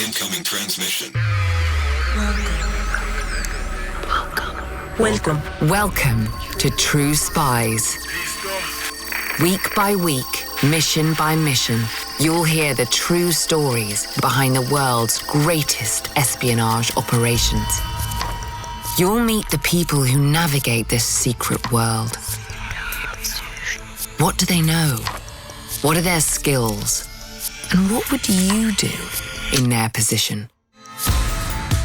Incoming transmission. Welcome to True Spies. Week by week, mission by mission, you'll hear the true stories behind the world's greatest espionage operations. You'll meet the people who navigate this secret world. What do they know? What are their skills? And what would you do in their position?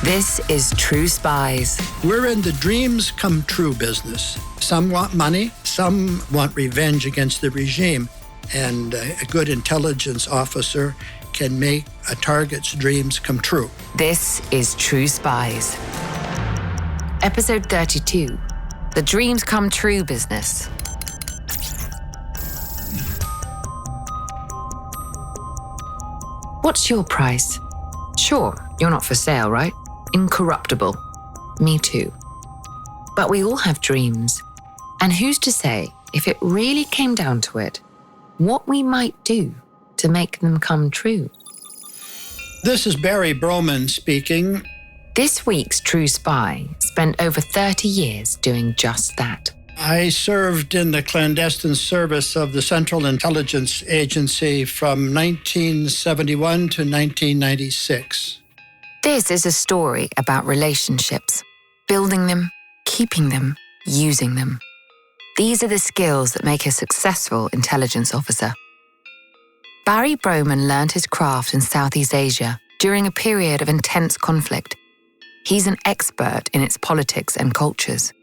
This is True Spies. We're in the dreams come true business. Some want money, some want revenge against the regime, and a good intelligence officer can make a target's dreams come true. This is True Spies. Episode 32, The Dreams Come True Business. What's your price? Sure, you're not for sale, right? Incorruptible. Me too. But we all have dreams. And who's to say, if it really came down to it, what we might do to make them come true? This is Barry Broman speaking. This week's True Spy spent over 30 years doing just that. I served in the clandestine service of the Central Intelligence Agency from 1971 to 1996. This is a story about relationships, building them, keeping them, using them. These are the skills that make a successful intelligence officer. Barry Broman learned his craft in Southeast Asia during a period of intense conflict. He's an expert in its politics and cultures.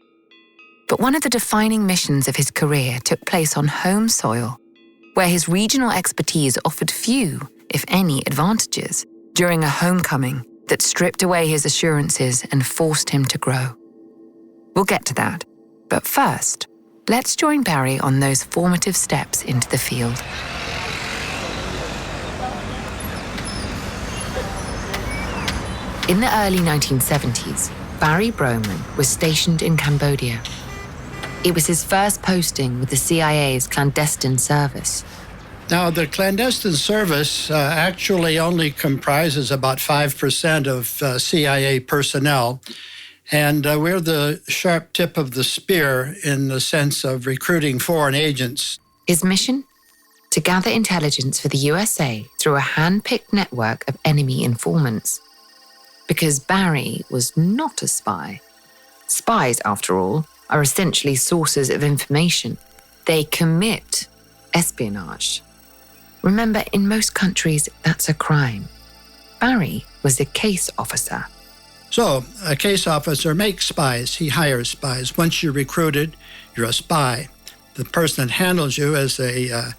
But one of the defining missions of his career took place on home soil, where his regional expertise offered few, if any, advantages during a homecoming that stripped away his assurances and forced him to grow. We'll get to that. But first, let's join Barry on those formative steps into the field. In the early 1970s, Barry Broman was stationed in Cambodia. It was his first posting with the CIA's clandestine service. Now, the clandestine service actually only comprises about 5% of CIA personnel, and we're the sharp tip of the spear in the sense of recruiting foreign agents. His mission? To gather intelligence for the USA through a hand-picked network of enemy informants. Because Barry was not a spy. Spies, after all, are essentially sources of information. They commit espionage. Remember, in most countries, that's a crime. Barry was a case officer. So, a case officer makes spies. He hires spies. Once you're recruited, you're a spy. The person that handles you is a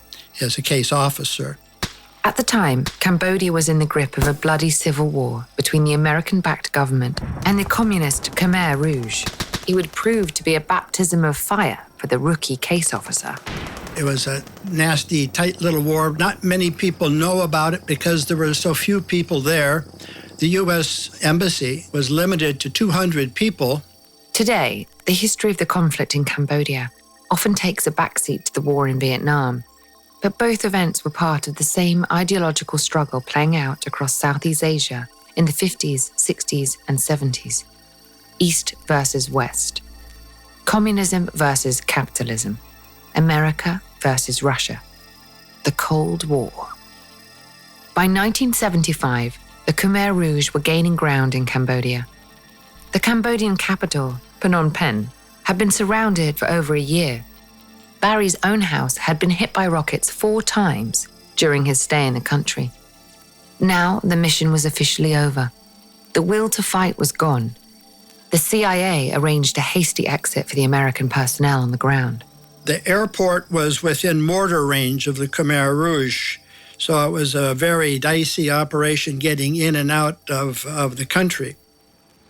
case officer. At the time, Cambodia was in the grip of a bloody civil war between the American-backed government and the communist Khmer Rouge. It would prove to be a baptism of fire for the rookie case officer. It was a nasty, tight little war. Not many people know about it because there were so few people there. The U.S. Embassy was limited to 200 people. Today, the history of the conflict in Cambodia often takes a backseat to the war in Vietnam. But both events were part of the same ideological struggle playing out across Southeast Asia in the 50s, 60s, and 70s. East versus West. Communism versus capitalism. America versus Russia. The Cold War. By 1975, the Khmer Rouge were gaining ground in Cambodia. The Cambodian capital, Phnom Penh, had been surrounded for over a year. Barry's own house had been hit by rockets 4 times during his stay in the country. Now the mission was officially over. The will to fight was gone. The CIA arranged a hasty exit for the American personnel on the ground. The airport was within mortar range of the Khmer Rouge, so it was a very dicey operation getting in and out of the country.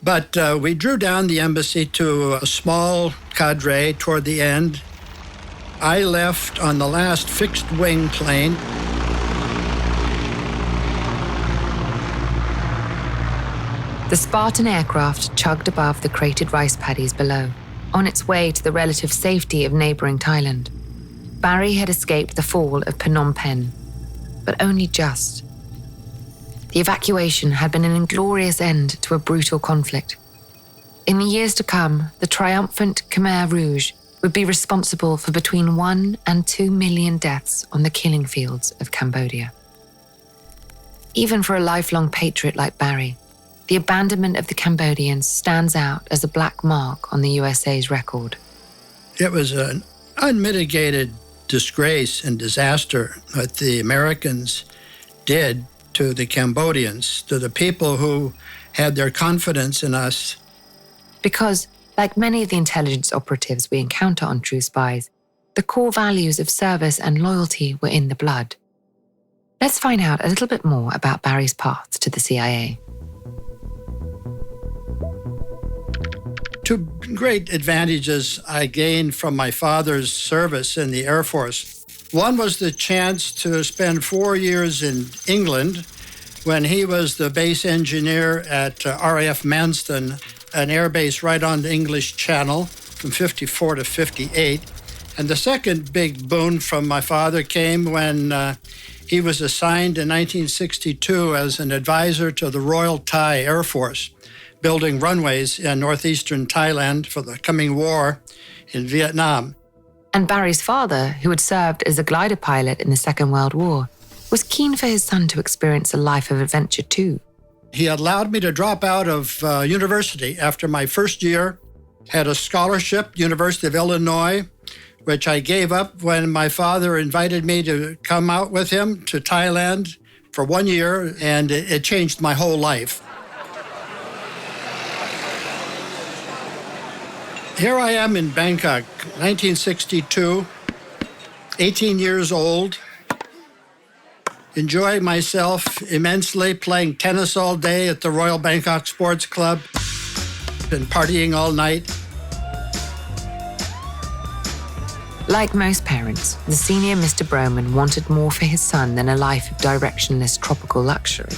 But we drew down the embassy to a small cadre toward the end. I left on the last fixed-wing plane. The Spartan aircraft chugged above the crated rice paddies below, on its way to the relative safety of neighboring Thailand. Barry had escaped the fall of Phnom Penh, but only just. The evacuation had been an inglorious end to a brutal conflict. In the years to come, the triumphant Khmer Rouge would be responsible for between 1 and 2 million deaths on the killing fields of Cambodia. Even for a lifelong patriot like Barry, the abandonment of the Cambodians stands out as a black mark on the USA's record. It was an unmitigated disgrace and disaster that the Americans did to the Cambodians, to the people who had their confidence in us. Because, like many of the intelligence operatives we encounter on True Spies, the core values of service and loyalty were in the blood. Let's find out a little bit more about Barry's path to the CIA. Two great advantages I gained from my father's service in the Air Force. One was the chance to spend 4 years in England when he was the base engineer at RAF Manston, an air base right on the English Channel from 54 to 58. And the second big boon from my father came when he was assigned in 1962 as an advisor to the Royal Thai Air Force, building runways in northeastern Thailand for the coming war in Vietnam. And Barry's father, who had served as a glider pilot in the Second World War, was keen for his son to experience a life of adventure too. He allowed me to drop out of university after my first year, had a scholarship, University of Illinois, which I gave up when my father invited me to come out with him to Thailand for 1 year, and it changed my whole life. Here I am in Bangkok, 1962, 18 years old, enjoying myself immensely, playing tennis all day at the Royal Bangkok Sports Club and partying all night. Like most parents, the senior Mr. Broman wanted more for his son than a life of directionless tropical luxury.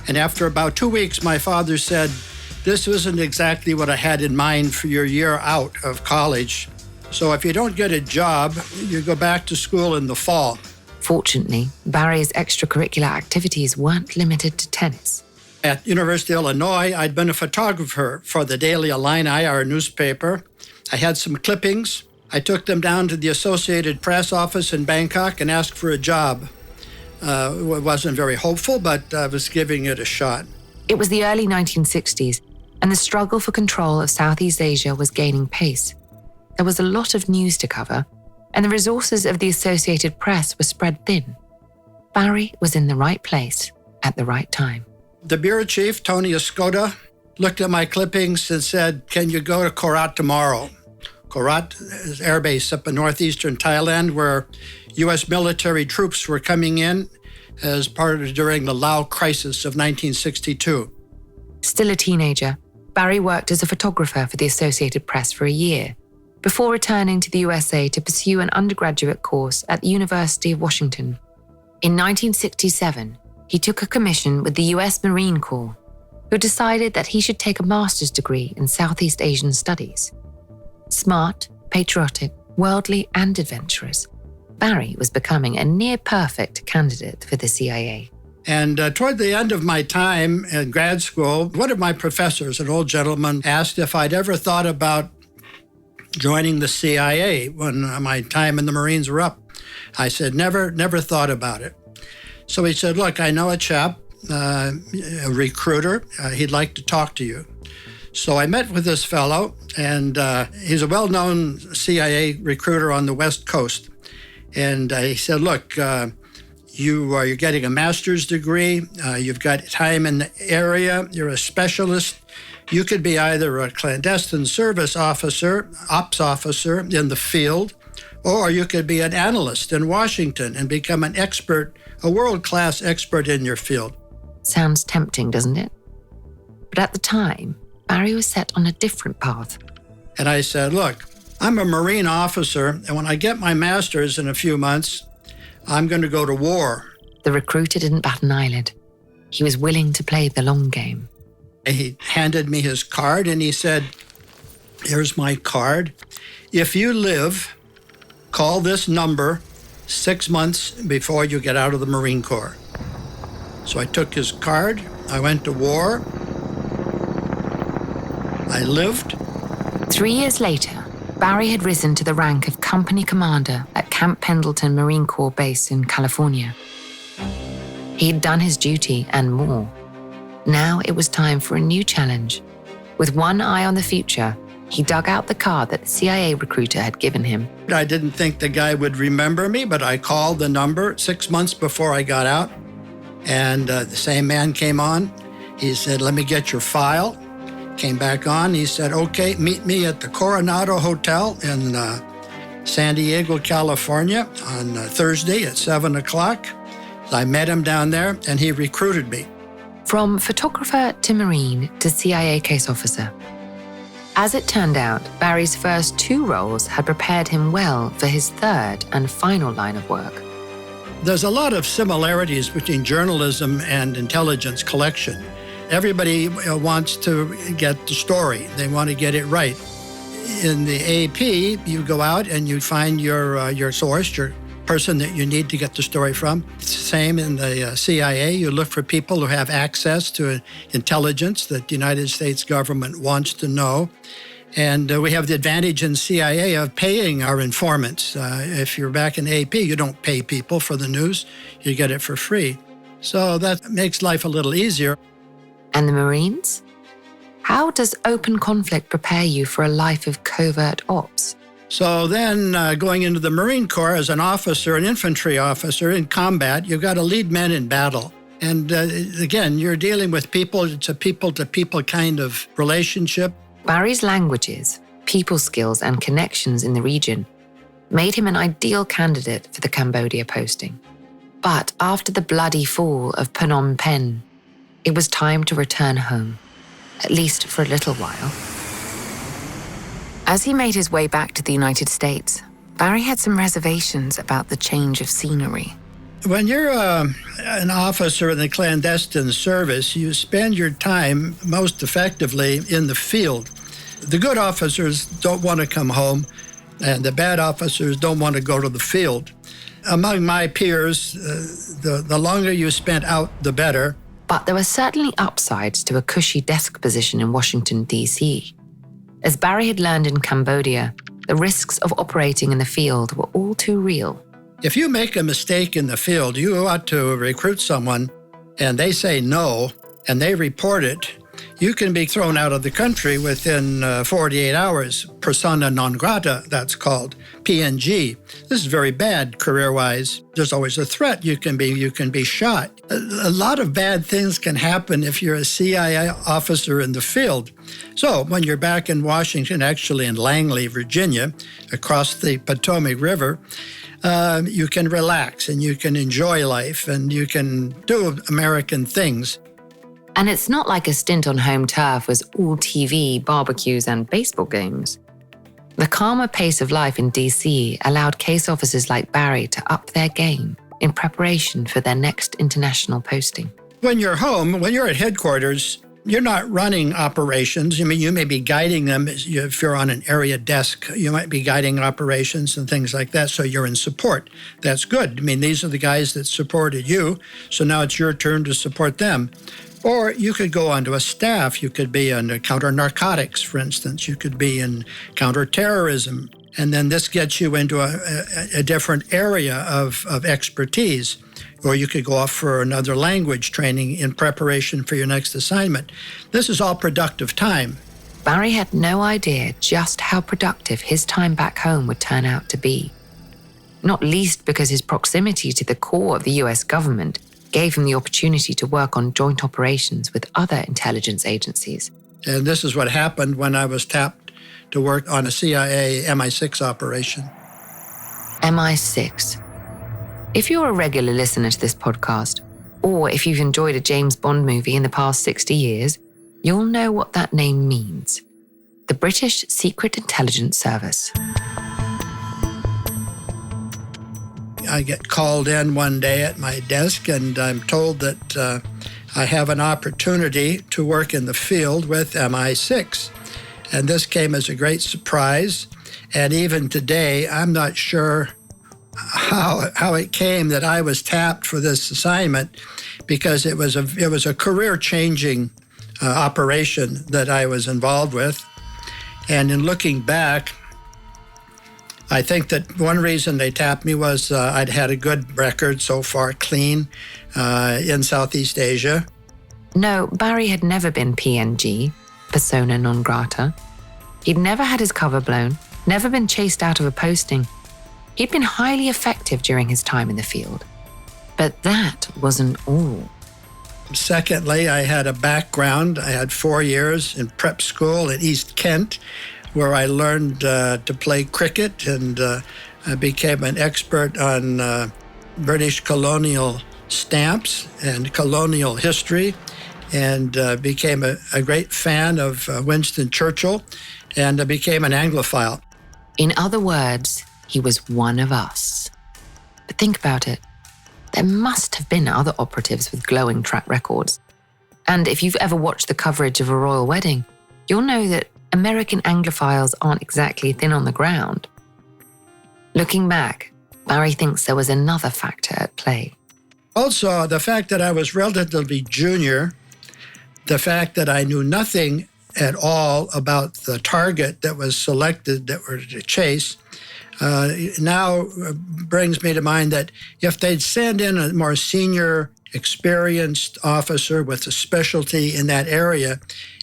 And after about 2 weeks, my father said, "This isn't exactly what I had in mind for your year out of college. So if you don't get a job, you go back to school in the fall." Fortunately, Barry's extracurricular activities weren't limited to tennis. At University of Illinois, I'd been a photographer for the Daily Illini, our newspaper. I had some clippings. I took them down to the Associated Press office in Bangkok and asked for a job. It wasn't very hopeful, but I was giving it a shot. It was the early 1960s, and the struggle for control of Southeast Asia was gaining pace. There was a lot of news to cover, and the resources of the Associated Press were spread thin. Barry was in the right place at the right time. The bureau chief, Tony Escoda, looked at my clippings and said, "Can you go to Korat tomorrow?" Korat is air base up in northeastern Thailand where U.S. military troops were coming in as part of during the Lao crisis of 1962. Still a teenager, Barry worked as a photographer for the Associated Press for a year, before returning to the USA to pursue an undergraduate course at the University of Washington. In 1967, he took a commission with the US Marine Corps, who decided that he should take a master's degree in Southeast Asian studies. Smart, patriotic, worldly, and adventurous, Barry was becoming a near-perfect candidate for the CIA. And toward the end of my time in grad school, one of my professors, an old gentleman, asked if I'd ever thought about joining the CIA when my time in the Marines were up. I said, never thought about it. So he said, "Look, I know a chap, a recruiter. He'd like to talk to you." So I met with this fellow, and he's a well-known CIA recruiter on the West Coast. And he said, "Look, you're getting a master's degree. You've got time in the area. You're a specialist. You could be either a clandestine service officer, ops officer in the field, or you could be an analyst in Washington and become an expert, a world-class expert in your field." Sounds tempting, doesn't it? But at the time, Barry was set on a different path. And I said, "Look, I'm a Marine officer, and when I get my master's in a few months, I'm going to go to war." The recruiter didn't bat an eyelid. He was willing to play the long game. He handed me his card and he said, "Here's my card. If you live, call this number 6 months before you get out of the Marine Corps." So I took his card. I went to war. I lived. 3 years later, Barry had risen to the rank of company commander at Camp Pendleton Marine Corps Base in California. He'd done his duty and more. Now it was time for a new challenge. With one eye on the future, he dug out the card that the CIA recruiter had given him. I didn't think the guy would remember me, but I called the number 6 months before I got out. And the same man came on. He said, "Let me get your file." Came back on. He said, "Okay, meet me at the Coronado Hotel in San Diego, California on Thursday at 7 o'clock. I met him down there, and he recruited me. From photographer to Marine to CIA case officer. As it turned out, Barry's first 2 roles had prepared him well for his third and final line of work. There's a lot of similarities between journalism and intelligence collection. Everybody wants to get the story. They want to get it right. In the AP, you go out and you find your source, your person that you need to get the story from. It's the same in the CIA. You look for people who have access to intelligence that the United States government wants to know. And we have the advantage in CIA of paying our informants. If you're back in AP, you don't pay people for the news. You get it for free. So that makes life a little easier. And the Marines? How does open conflict prepare you for a life of covert ops? So then going into the Marine Corps as an officer, an infantry officer in combat, you've got to lead men in battle. And again, you're dealing with people. It's a people-to-people kind of relationship. Barry's languages, people skills, and connections in the region made him an ideal candidate for the Cambodia posting. But after the bloody fall of Phnom Penh, it was time to return home, at least for a little while. As he made his way back to the United States, Barry had some reservations about the change of scenery. When you're an officer in the clandestine service, you spend your time most effectively in the field. The good officers don't want to come home, and the bad officers don't want to go to the field. Among my peers, the longer you spent out, the better. But there were certainly upsides to a cushy desk position in Washington, D.C. As Barry had learned in Cambodia, the risks of operating in the field were all too real. If you make a mistake in the field, you ought to recruit someone, and they say no, and they report it, you can be thrown out of the country within 48 hours. Persona non grata, that's called, PNG. This is very bad career-wise. There's always a threat. You can be shot. A lot of bad things can happen if you're a CIA officer in the field. So when you're back in Washington, actually in Langley, Virginia, across the Potomac River, you can relax and you can enjoy life and you can do American things. And it's not like a stint on home turf was all TV, barbecues, and baseball games. The calmer pace of life in DC allowed case officers like Barry to up their game in preparation for their next international posting. When you're home, when you're at headquarters, you're not running operations. I mean, you may be guiding them. If you're on an area desk, you might be guiding operations and things like that, so you're in support. That's good. I mean, these are the guys that supported you, so now it's your turn to support them. Or you could go onto a staff. You could be in counter-narcotics, for instance. You could be in counter-terrorism. And then this gets you into a different area of expertise. Or you could go off for another language training in preparation for your next assignment. This is all productive time. Barry had no idea just how productive his time back home would turn out to be. Not least because his proximity to the core of the US government gave him the opportunity to work on joint operations with other intelligence agencies. And this is what happened when I was tapped to work on a CIA MI6 operation. MI6. If you're a regular listener to this podcast, or if you've enjoyed a James Bond movie in the past 60 years, you'll know what that name means. The British Secret Intelligence Service. I get called in one day at my desk and I'm told that I have an opportunity to work in the field with MI6. And this came as a great surprise. And even today, I'm not sure how it came that I was tapped for this assignment, because it was a career-changing operation that I was involved with. And in looking back, I think that one reason they tapped me was I'd had a good record so far, clean, in Southeast Asia. No, Barry had never been PNG, persona non grata. He'd never had his cover blown, never been chased out of a posting. He'd been highly effective during his time in the field. But that wasn't all. Secondly, I had a background. I had 4 years in prep school in East Kent, where I learned to play cricket, and I became an expert on British colonial stamps and colonial history, and became a great fan of Winston Churchill, and I became an Anglophile. In other words, he was one of us. But think about it. There must have been other operatives with glowing track records. And if you've ever watched the coverage of a royal wedding, you'll know that American Anglophiles aren't exactly thin on the ground. Looking back, Barry thinks there was another factor at play. Also, the fact that I was relatively junior, the fact that I knew nothing at all about the target that was selected that were to chase, now brings me to mind that if they'd send in a more senior, experienced officer with a specialty in that area,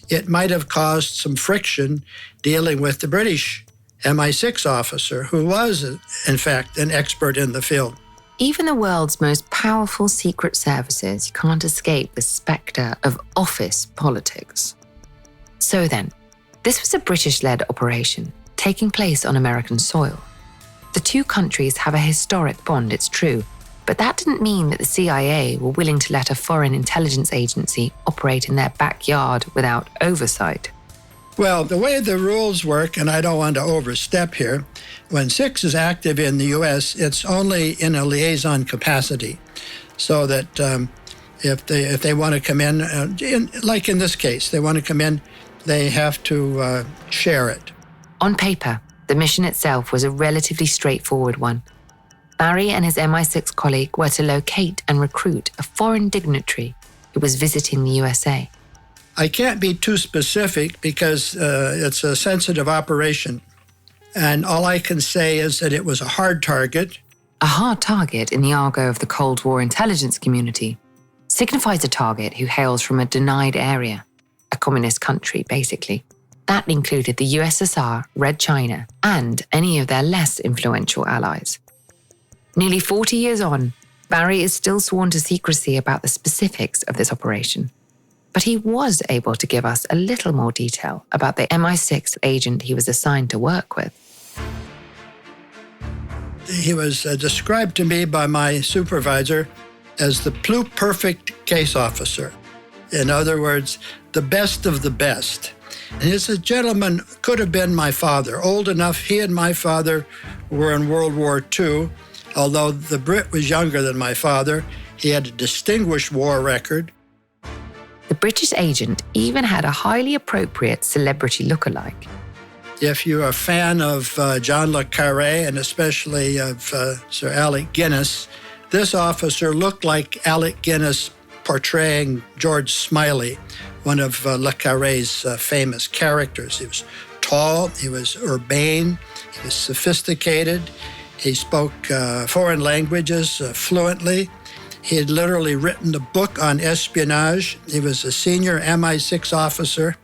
it might have caused some friction dealing with the British MI6 officer, who was, in fact, an expert in the field. Even the world's most powerful secret services can't escape the spectre of office politics. So then, this was a British-led operation taking place on American soil. The two countries have a historic bond, it's true, but that didn't mean that the CIA were willing to let a foreign intelligence agency operate in their backyard without oversight. Well, the way the rules work, and I don't want to overstep here, when SIX is active in the U.S., it's only in a liaison capacity, so that if they want to come in, like in this case, they want to come in, they have to share it. On paper, the mission itself was a relatively straightforward one. Barry and his MI6 colleague were to locate and recruit a foreign dignitary who was visiting the USA. I can't be too specific because it's a sensitive operation. And all I can say is that it was a hard target. A hard target in the argot of the Cold War intelligence community signifies a target who hails from a denied area, a communist country, basically. That included the USSR, Red China, and any of their less influential allies. Nearly 40 years on, Barry is still sworn to secrecy about the specifics of this operation. But he was able to give us a little more detail about the MI6 agent he was assigned to work with. He was described to me by my supervisor as the pluperfect case officer. In other words, the best of the best. And this gentleman could have been my father, old enough. He and my father were in World War II. Although the Brit was younger than my father, he had a distinguished war record. The British agent even had a highly appropriate celebrity lookalike. If you're a fan of John le Carré, and especially of Sir Alec Guinness, this officer looked like Alec Guinness portraying George Smiley, one of le Carré's famous characters. He was tall, he was urbane, he was sophisticated, he spoke foreign languages fluently. He had literally written a book on espionage. He was a senior MI6 officer,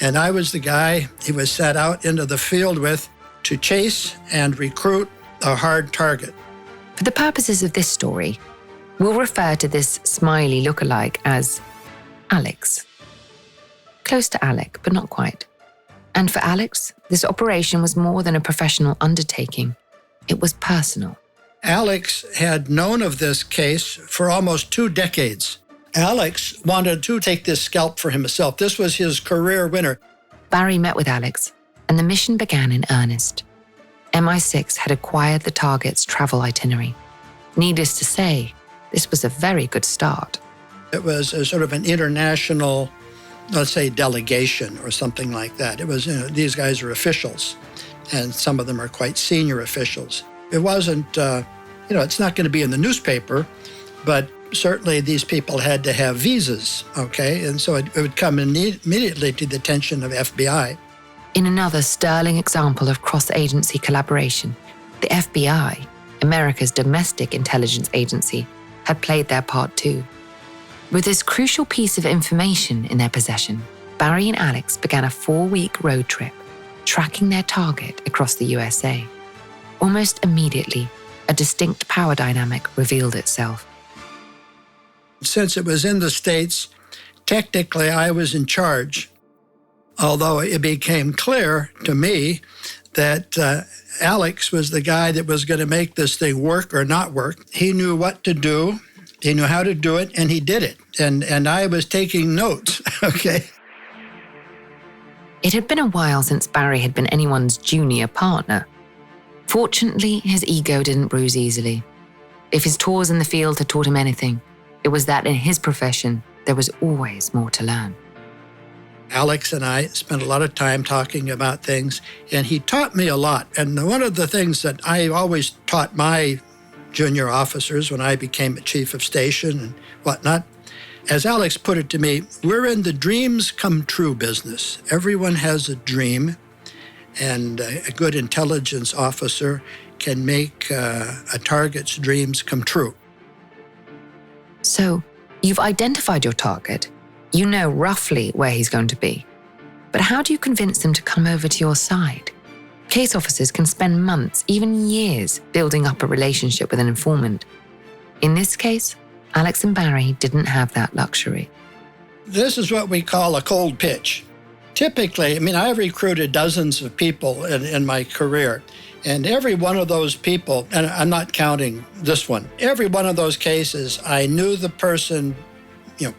and I was the guy he was sent out into the field with to chase and recruit a hard target. For the purposes of this story, we'll refer to this Smiley lookalike as Alex. Close to Alec, but not quite. And for Alex, this operation was more than a professional undertaking. It was personal. Alex had known of this case for almost 2 decades. Alex wanted to take this scalp for himself. This was his career winner. Barry met with Alex, and the mission began in earnest. MI6 had acquired the target's travel itinerary. Needless to say, this was a very good start. It was a sort of an international, let's say, delegation or something like that. It was, these guys are officials, and some of them are quite senior officials. It wasn't it's not going to be in the newspaper, but certainly these people had to have visas, okay? And so it would come immediately to the attention of FBI. In another sterling example of cross-agency collaboration, the FBI, America's domestic intelligence agency, had played their part too. With this crucial piece of information in their possession, Barry and Alex began a 4-week road trip, tracking their target across the USA. Almost immediately, a distinct power dynamic revealed itself. Since it was in the States, technically I was in charge, although it became clear to me that Alex was the guy that was going to make this thing work or not work. He knew what to do, he knew how to do it, and he did it. And I was taking notes, okay? It had been a while since Barry had been anyone's junior partner. Fortunately, his ego didn't bruise easily. If his tours in the field had taught him anything, it was that in his profession, there was always more to learn. Alex and I spent a lot of time talking about things, and he taught me a lot. And one of the things that I always taught my junior officers when I became a chief of station and whatnot, as Alex put it to me, we're in the dreams come true business. Everyone has a dream, and a good intelligence officer can make a target's dreams come true. So, you've identified your target. You know roughly where he's going to be. But how do you convince them to come over to your side? Case officers can spend months, even years, building up a relationship with an informant. In this case, Alex and Barry didn't have that luxury. This is what we call a cold pitch. Typically, I've recruited dozens of people in my career, and every one of those people, and I'm not counting this one, every one of those cases, I knew the person,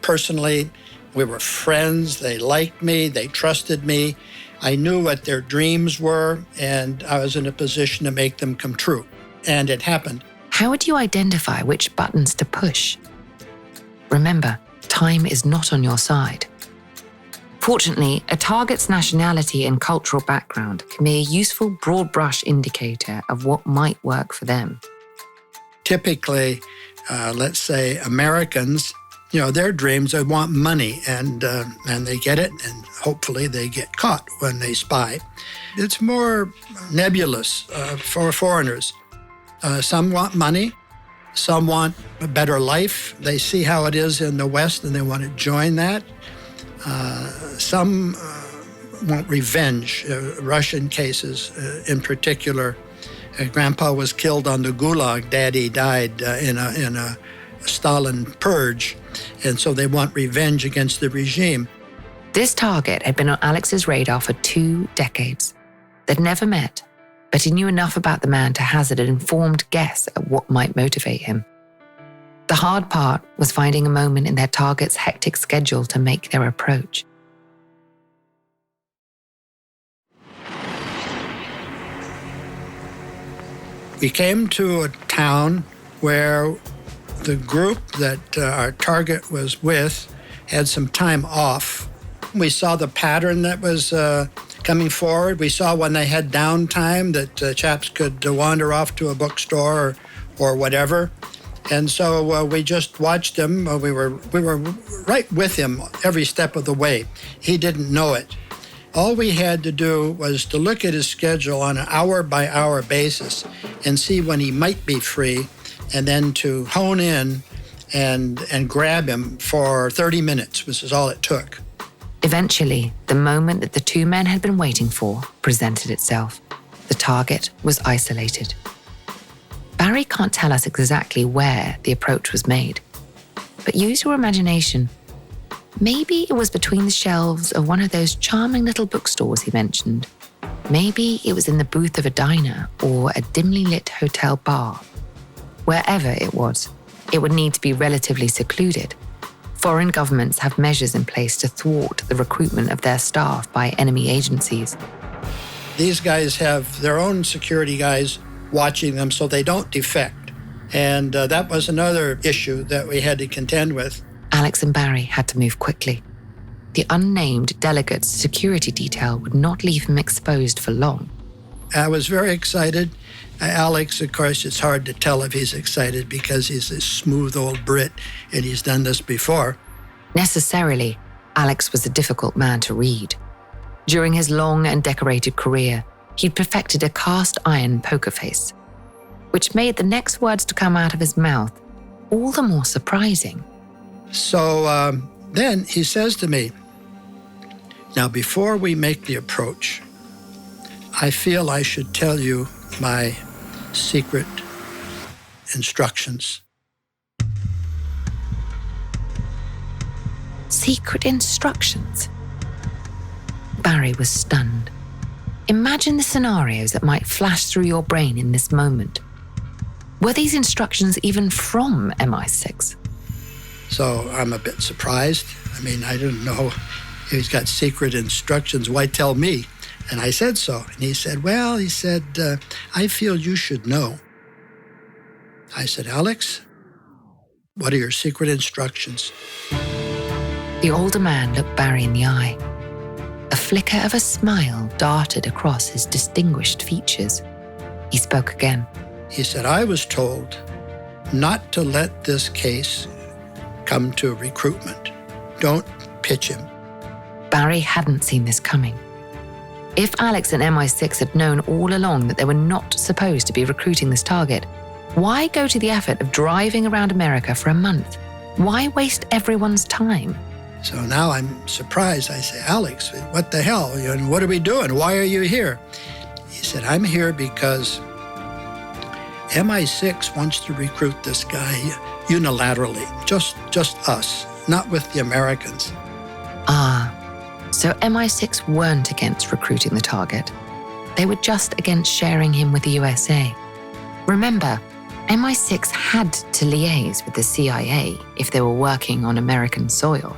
personally. We were friends, they liked me, they trusted me. I knew what their dreams were, and I was in a position to make them come true. And it happened. How would you identify which buttons to push? Remember, time is not on your side. Fortunately, a target's nationality and cultural background can be a useful broad brush indicator of what might work for them. Typically, let's say Americans, their dreams, they want money, and they get it, and hopefully they get caught when they spy. It's more nebulous for foreigners. Some want money, some want a better life. They see how it is in the West and they want to join that. Some want revenge. Russian cases in particular. Grandpa was killed on the Gulag. Daddy died in a Stalin purge, and so they want revenge against the regime. This target had been on Alex's radar for 2 decades. They'd never met, but he knew enough about the man to hazard an informed guess at what might motivate him. The hard part was finding a moment in their target's hectic schedule to make their approach. We came to a town where the group that our target was with had some time off. We saw the pattern that was coming forward. We saw when they had downtime that chaps could wander off to a bookstore or whatever. And so we just watched him. We were right with him every step of the way. He didn't know it. All we had to do was to look at his schedule on an hour-by-hour basis and see when he might be free, and then to hone in and grab him for 30 minutes, which is all it took. Eventually, the moment that the 2 men had been waiting for presented itself. The target was isolated. Barry can't tell us exactly where the approach was made, but use your imagination. Maybe it was between the shelves of one of those charming little bookstores he mentioned. Maybe it was in the booth of a diner or a dimly lit hotel bar. Wherever it was, it would need to be relatively secluded. Foreign governments have measures in place to thwart the recruitment of their staff by enemy agencies. These guys have their own security guys watching them so they don't defect. And that was another issue that we had to contend with. Alex and Barry had to move quickly. The unnamed delegate's security detail would not leave him exposed for long. I was very excited. Alex, of course, it's hard to tell if he's excited because he's a smooth old Brit and he's done this before. Necessarily, Alex was a difficult man to read. During his long and decorated career, he'd perfected a cast iron poker face, which made the next words to come out of his mouth all the more surprising. So then he says to me, "Now, before we make the approach, I feel I should tell you my secret instructions." Secret instructions? Barry was stunned. Imagine the scenarios that might flash through your brain in this moment. Were these instructions even from MI6? So I'm a bit surprised. I mean, I didn't know if he's got secret instructions. Why tell me? And I said so. And he said, well, I feel you should know. I said, Alex, what are your secret instructions? The older man looked Barry in the eye. A flicker of a smile darted across his distinguished features. He spoke again. He said, I was told not to let this case come to recruitment. Don't pitch him. Barry hadn't seen this coming. If Alex and MI6 had known all along that they were not supposed to be recruiting this target, why go to the effort of driving around America for a month? Why waste everyone's time? So now I'm surprised. I say, Alex, what the hell? And what are we doing? Why are you here? He said, I'm here because MI6 wants to recruit this guy unilaterally, just us, not with the Americans. So MI6 weren't against recruiting the target. They were just against sharing him with the USA. Remember, MI6 had to liaise with the CIA if they were working on American soil.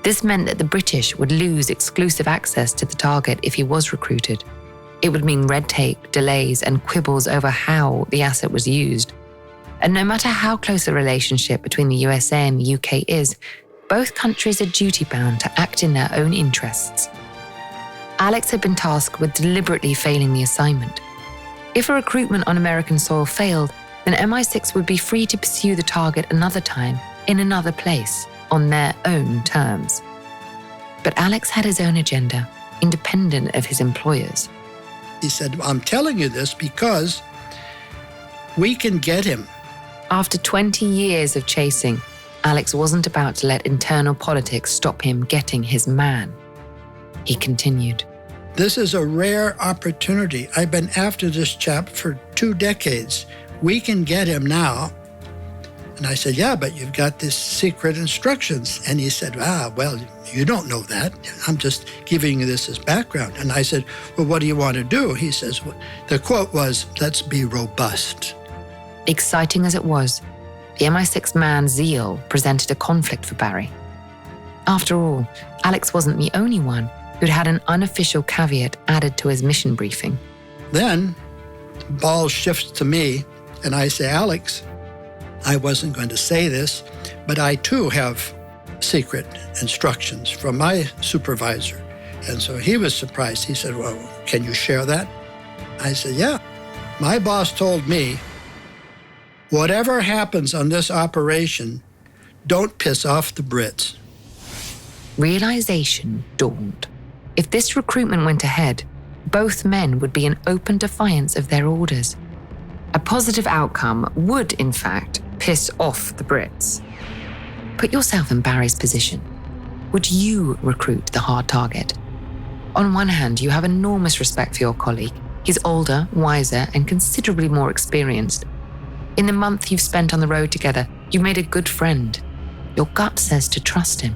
This meant that the British would lose exclusive access to the target if he was recruited. It would mean red tape, delays, and quibbles over how the asset was used. And no matter how close a relationship between the USA and the UK is, both countries are duty-bound to act in their own interests. Alex had been tasked with deliberately failing the assignment. If a recruitment on American soil failed, then MI6 would be free to pursue the target another time, in another place, on their own terms. But Alex had his own agenda, independent of his employers. He said, I'm telling you this because we can get him. After 20 years of chasing, Alex wasn't about to let internal politics stop him getting his man. He continued. This is a rare opportunity. I've been after this chap for 2 decades. We can get him now. And I said, yeah, but you've got these secret instructions. And he said, well, you don't know that. I'm just giving you this as background. And I said, well, what do you want to do? He says, well, the quote was, let's be robust. Exciting as it was, the MI6 man's zeal presented a conflict for Barry. After all, Alex wasn't the only one who'd had an unofficial caveat added to his mission briefing. Then the ball shifts to me, and I say, Alex, I wasn't going to say this, but I too have secret instructions from my supervisor. And so he was surprised. He said, well, can you share that? I said, yeah. My boss told me, whatever happens on this operation, don't piss off the Brits. Realization dawned. If this recruitment went ahead, both men would be in open defiance of their orders. A positive outcome would, in fact, piss off the Brits. Put yourself in Barry's position. Would you recruit the hard target? On one hand, you have enormous respect for your colleague. He's older, wiser, and considerably more experienced. In the month you've spent on the road together, you've made a good friend. Your gut says to trust him.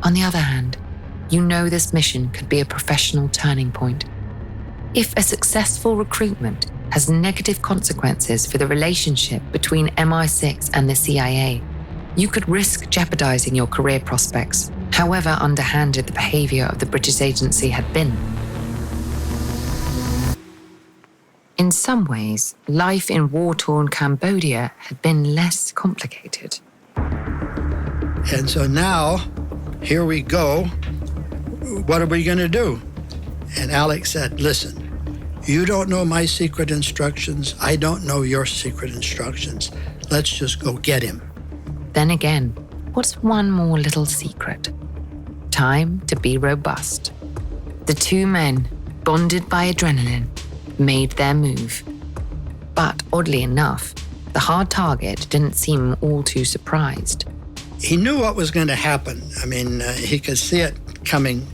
On the other hand, you know this mission could be a professional turning point. If a successful recruitment has negative consequences for the relationship between MI6 and the CIA, you could risk jeopardizing your career prospects, however underhanded the behavior of the British agency had been. In some ways, life in war-torn Cambodia had been less complicated. And so now, here we go. What are we going to do? And Alex said, listen, You don't know my secret instructions. I don't know your secret instructions. Let's just go get him. Then again, what's one more little secret? Time to be robust. The two men, bonded by adrenaline, made their move. But oddly enough, the hard target didn't seem all too surprised. He knew what was going to happen. I mean, he could see it coming.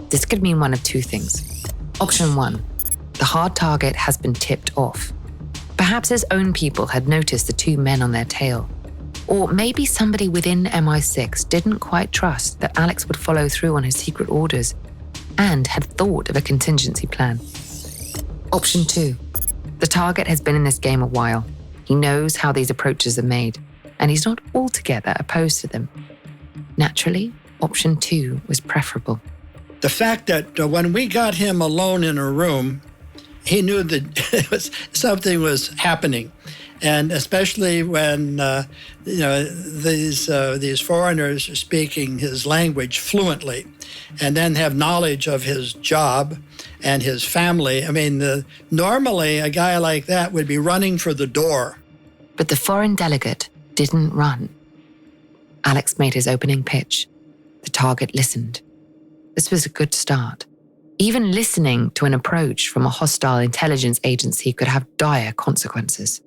This could mean one of two things. Option one, the hard target has been tipped off. Perhaps his own people had noticed the two men on their tail. Or maybe somebody within MI6 didn't quite trust that Alex would follow through on his secret orders and had thought of a contingency plan. Option two, the target has been in this game a while. He knows how these approaches are made, and he's not altogether opposed to them. Naturally, option two was preferable. The fact that when we got him alone in a room, he knew that something was happening. And especially when these foreigners are speaking his language fluently and then have knowledge of his job and his family. I mean, normally a guy like that would be running for the door. But the foreign delegate didn't run. Alex made his opening pitch. The target listened. This was a good start. Even listening to an approach from a hostile intelligence agency could have dire consequences.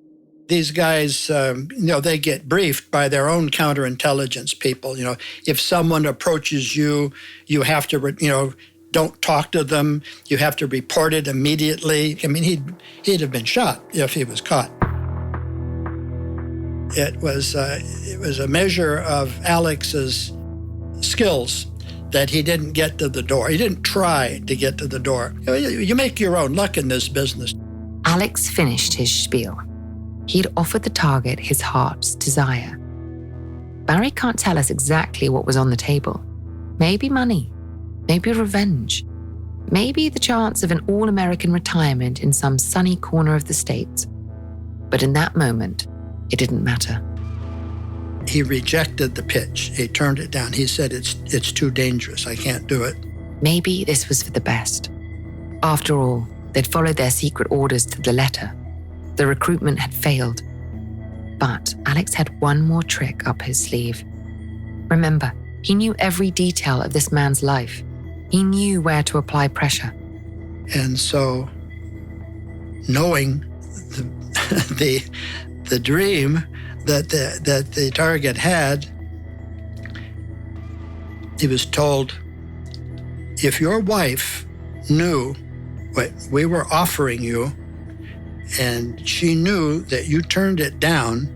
These guys, they get briefed by their own counterintelligence people. If someone approaches you, you have to, don't talk to them. You have to report it immediately. I mean, he'd have been shot if he was caught. It was a measure of Alex's skills that he didn't get to the door. He didn't try to get to the door. You make your own luck in this business. Alex finished his spiel. He'd offered the target his heart's desire. Barry can't tell us exactly what was on the table. Maybe money, maybe revenge, maybe the chance of an all-American retirement in some sunny corner of the States. But in that moment, it didn't matter. He rejected the pitch. He turned it down. He said, it's too dangerous. I can't do it. Maybe this was for the best. After all, they'd followed their secret orders to the letter. The recruitment had failed. But Alex had one more trick up his sleeve. Remember, he knew every detail of this man's life. He knew where to apply pressure. And so, knowing the dream that the target had, he was told, if your wife knew what we were offering you, and she knew that you turned it down,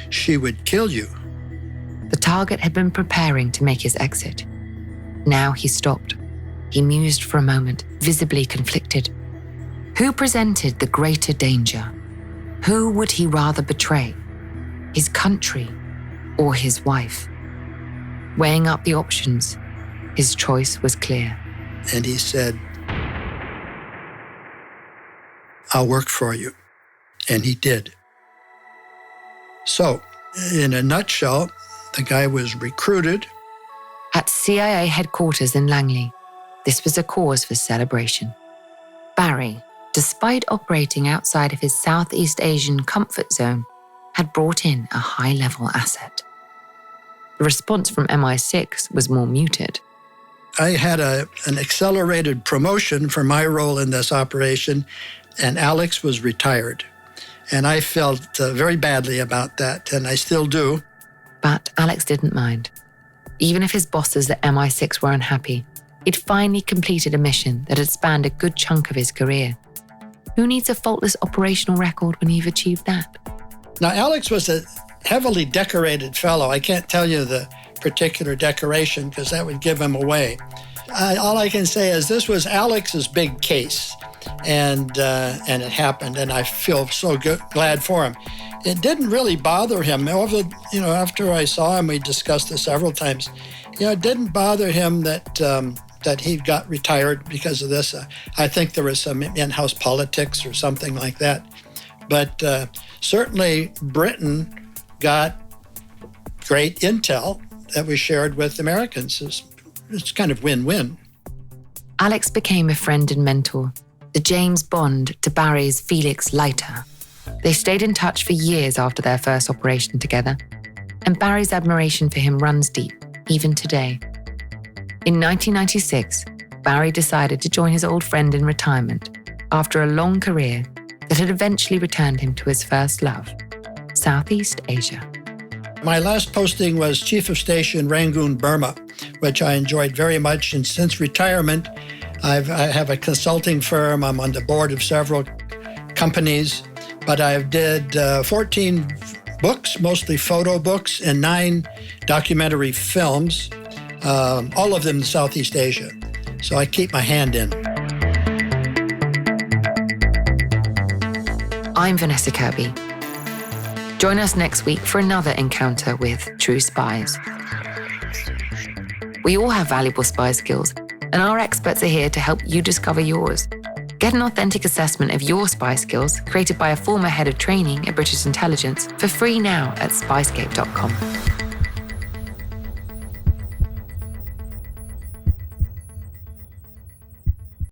she would kill you. The target had been preparing to make his exit. Now he stopped. He mused for a moment, visibly conflicted. Who presented the greater danger? Who would he rather betray? His country or his wife? Weighing up the options, his choice was clear. And he said, I'll work for you. And he did. So, in a nutshell, the guy was recruited. At CIA headquarters in Langley, this was a cause for celebration. Barry, despite operating outside of his Southeast Asian comfort zone, had brought in a high-level asset. The response from MI6 was more muted. I had an accelerated promotion for my role in this operation, and Alex was retired. And I felt very badly about that, and I still do. But Alex didn't mind. Even if his bosses at MI6 were unhappy, he'd finally completed a mission that had spanned a good chunk of his career. Who needs a faultless operational record when you've achieved that? Now, Alex was a heavily decorated fellow. I can't tell you the particular decoration because that would give him away. All I can say is this was Alex's big case, and it happened, and I feel so glad for him. It didn't really bother him. After I saw him, we discussed this several times. It didn't bother him that he got retired because of this. I think there was some in-house politics or something like that. But certainly Britain got great intel that we shared with Americans. It's kind of win-win. Alex became a friend and mentor. the James Bond to Barry's Felix Leiter. They stayed in touch for years after their first operation together, and Barry's admiration for him runs deep, even today. In 1996, Barry decided to join his old friend in retirement after a long career that had eventually returned him to his first love, Southeast Asia. My last posting was Chief of Station, Rangoon, Burma, which I enjoyed very much. And since retirement, I have a consulting firm. I'm on the board of several companies, but I did 14 books, mostly photo books, and 9 documentary films, all of them in Southeast Asia. So I keep my hand in. I'm Vanessa Kirby. Join us next week for another encounter with True Spies. We all have valuable spy skills, and our experts are here to help you discover yours. Get an authentic assessment of your spy skills created by a former head of training at British Intelligence for free now at SPYSCAPE.com.